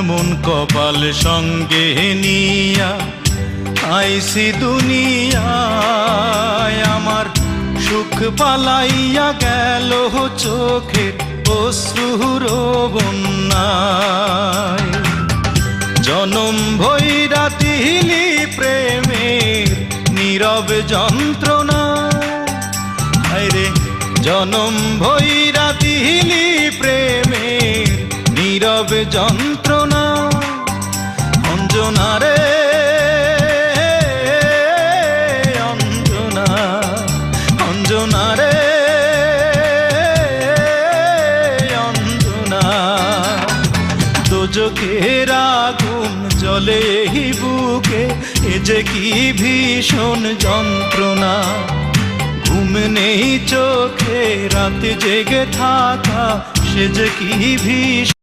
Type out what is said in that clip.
এমন কপাল সঙ্গে নিয়া আইসি দুনিয়ায়, আমার সুখ পালাইয়া গেল চোখের অশ্রুর বন্যায়। জনম ভৈরা দিলি প্রেমের নীরব যন্ত্রণা, রে জনম ভৈরা দিলি প্রেমের নীরব যন্ত্রণা। অঞ্জনা রে অঞ্জনা, অঞ্জনা রে অঞ্জনা। দোজখের আগুন জ্বলে এই বুকে, এ যে কি ভীষণ যন্ত্রণা। ঘুম নেই চোখে, রাতে জেগে থাকা, সে যে কি ভীষণ